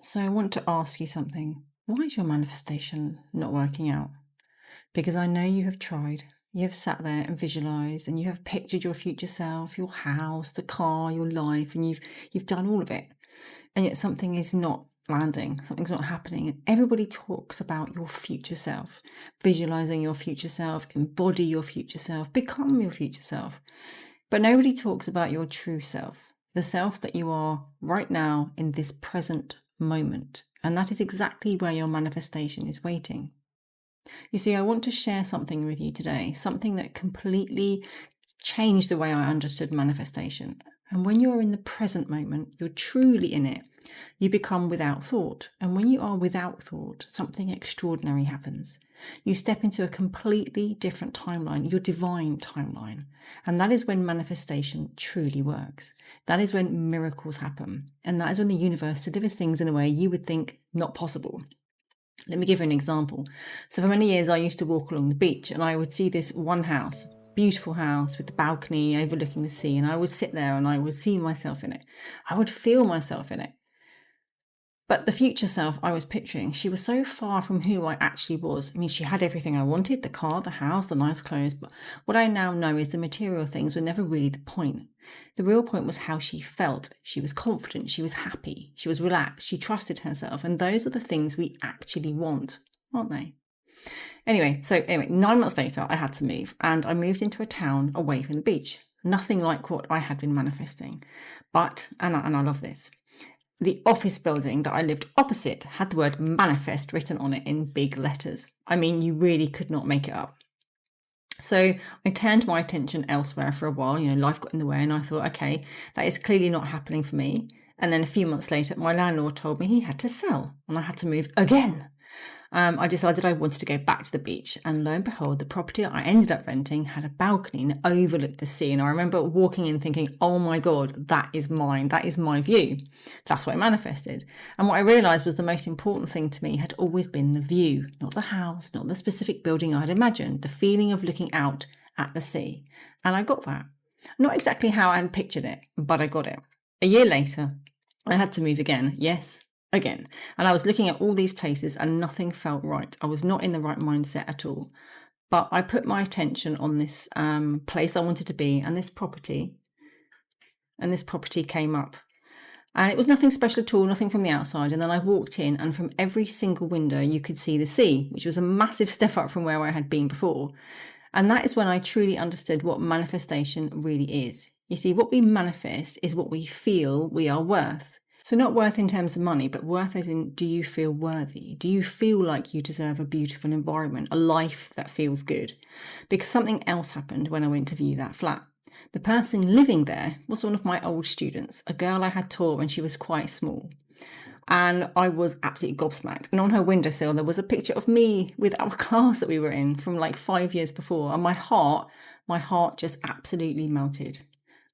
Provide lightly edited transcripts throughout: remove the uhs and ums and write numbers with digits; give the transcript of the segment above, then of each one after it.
So I want to ask you something. Why is your manifestation not working out? Because I know you have tried. You have sat there and visualized and you have pictured your future self, your house, the car, your life, and you've done all of it. And yet something is not landing, something's not happening. And everybody talks about your future self, visualizing your future self, embody your future self, become your future self. But nobody talks about your true self, the self that you are right now in this present moment. And that is exactly where your manifestation is waiting. You see, I want to share something with you today, something that completely changed the way I understood manifestation. And when you're in the present moment, you're truly in it, you become without thought. And when you are without thought, something extraordinary happens. You step into a completely different timeline, your divine timeline. And that is when manifestation truly works. That is when miracles happen. And that is when the universe delivers things in a way you would think not possible. Let me give you an example. So for many years, I used to walk along the beach and I would see this one house, beautiful house with the balcony overlooking the sea. And I would sit there and I would see myself in it. I would feel myself in it. But the future self I was picturing, she was so far from who I actually was. I mean, she had everything I wanted, the car, the house, the nice clothes. But what I now know is the material things were never really the point. The real point was how she felt. She was confident, she was happy, she was relaxed, she trusted herself. And those are the things we actually want, aren't they? Anyway, 9 months later, I had to move and I moved into a town away from the beach. Nothing like what I had been manifesting. But, and I love this, the office building that I lived opposite had the word manifest written on it in big letters. I mean, you really could not make it up. So I turned my attention elsewhere for a while. Life got in the way and I thought, okay, that is clearly not happening for me. And then a few months later, my landlord told me he had to sell and I had to move again. I decided I wanted to go back to the beach, and lo and behold, the property I ended up renting had a balcony and overlooked the sea. And I remember walking in thinking, oh my God, that is mine. That is my view. That's what I manifested. And what I realized was the most important thing to me had always been the view, not the house, not the specific building I'd imagined, the feeling of looking out at the sea. And I got that. Not exactly how I had pictured it, but I got it. A year later, I had to move again. Yes, again. And I was looking at all these places and nothing felt right. I was not in the right mindset at all. But I put my attention on this place I wanted to be and this property. And this property came up. And it was nothing special at all, nothing from the outside. And then I walked in and from every single window you could see the sea, which was a massive step up from where I had been before. And that is when I truly understood what manifestation really is. You see, what we manifest is what we feel we are worth. So not worth in terms of money, but worth as in, do you feel worthy? Do you feel like you deserve a beautiful environment, a life that feels good? Because something else happened when I went to view that flat. The person living there was one of my old students, a girl I had taught when she was quite small. And I was absolutely gobsmacked. And on her windowsill, there was a picture of me with our class that we were in from like 5 years before. And my heart just absolutely melted.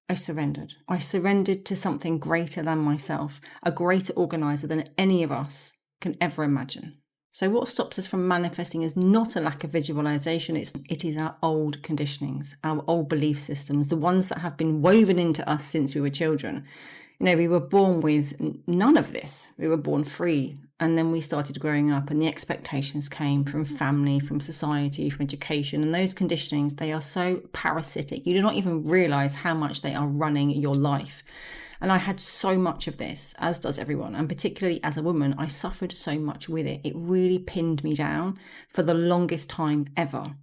I surrendered. I surrendered to something greater than myself, a greater organizer than any of us can ever imagine. So what stops us from manifesting is not a lack of visualization. It is our old conditionings, our old belief systems, the ones that have been woven into us since we were children. We were born with none of this. We were born free. And then we started growing up and the expectations came from family, from society, from education. And those conditionings, they are so parasitic. You do not even realize how much they are running your life. And I had so much of this, as does everyone. And particularly as a woman, I suffered so much with it. It really pinned me down for the longest time ever.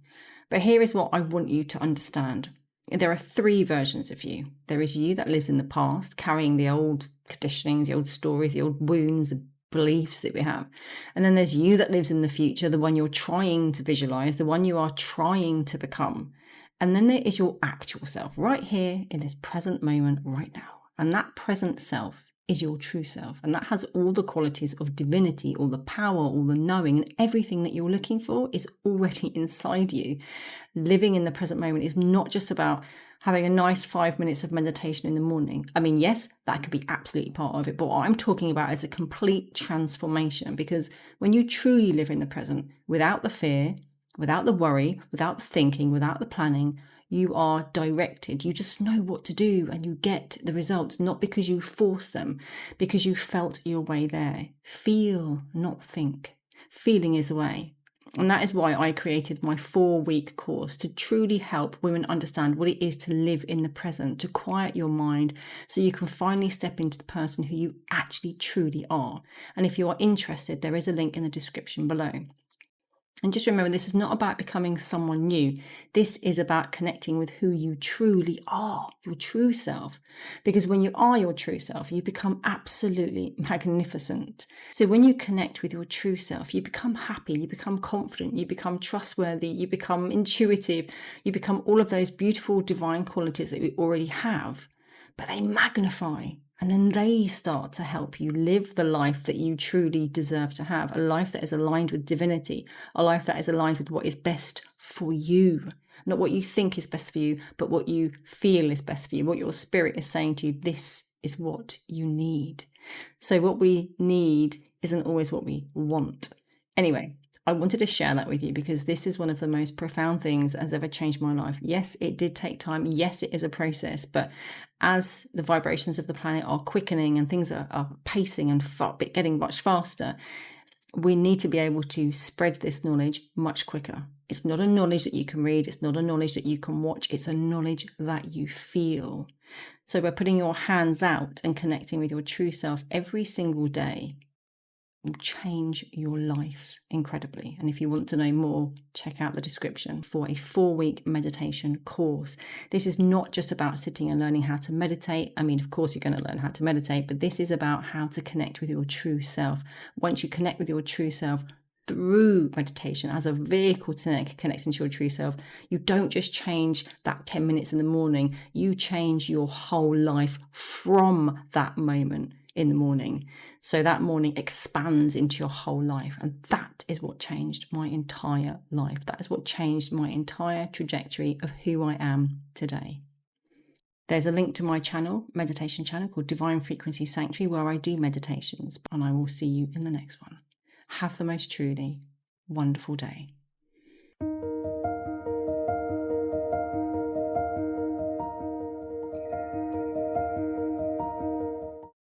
But here is what I want you to understand. There are 3 versions of you. There is you that lives in the past, carrying the old conditionings, the old stories, the old wounds, the beliefs that we have. And then there's you that lives in the future, the one you're trying to visualize, the one you are trying to become. And then there is your actual self right here in this present moment right now. And that present self is your true self. And that has all the qualities of divinity, all the power, all the knowing, and everything that you're looking for is already inside you. Living in the present moment is not just about having a nice 5 minutes of meditation in the morning. I mean, yes, that could be absolutely part of it. But what I'm talking about is a complete transformation, because when you truly live in the present, without the fear, without the worry, without the thinking, without the planning, You are directed. You just know what to do and you get the results, not because you force them, because you felt your way there. Feel, not think. Feeling is the way. And that is why I created my 4-week course, to truly help women understand what it is to live in the present, to quiet your mind so you can finally step into the person who you actually truly are. And if you are interested, there is a link in the description below. And just remember, this is not about becoming someone new. This is about connecting with who you truly are, your true self. Because when you are your true self, you become absolutely magnificent. So when you connect with your true self, you become happy, you become confident, you become trustworthy, you become intuitive, you become all of those beautiful divine qualities that we already have, but they magnify. And then they start to help you live the life that you truly deserve to have, a life that is aligned with divinity, a life that is aligned with what is best for you. Not what you think is best for you, but what you feel is best for you, what your spirit is saying to you, this is what you need. So what we need isn't always what we want. Anyway, I wanted to share that with you because this is one of the most profound things that has ever changed my life. Yes, it did take time. Yes, it is a process. But as the vibrations of the planet are quickening and things are pacing and getting much faster, we need to be able to spread this knowledge much quicker. It's not a knowledge that you can read. It's not a knowledge that you can watch. It's a knowledge that you feel. So by putting your hands out and connecting with your true self every single day, will change your life incredibly. And if you want to know more, check out the description for a 4-week meditation course. This is not just about sitting and learning how to meditate. I mean, of course, you're going to learn how to meditate, but this is about how to connect with your true self. Once you connect with your true self through meditation as a vehicle to connect into your true self, you don't just change that 10 minutes in the morning, you change your whole life from that moment in the morning. So that morning expands into your whole life. And that is what changed my entire life. That is what changed my entire trajectory of who I am today. There's a link to my channel, meditation channel called Divine Frequency Sanctuary, where I do meditations. And I will see you in the next one. Have the most truly wonderful day.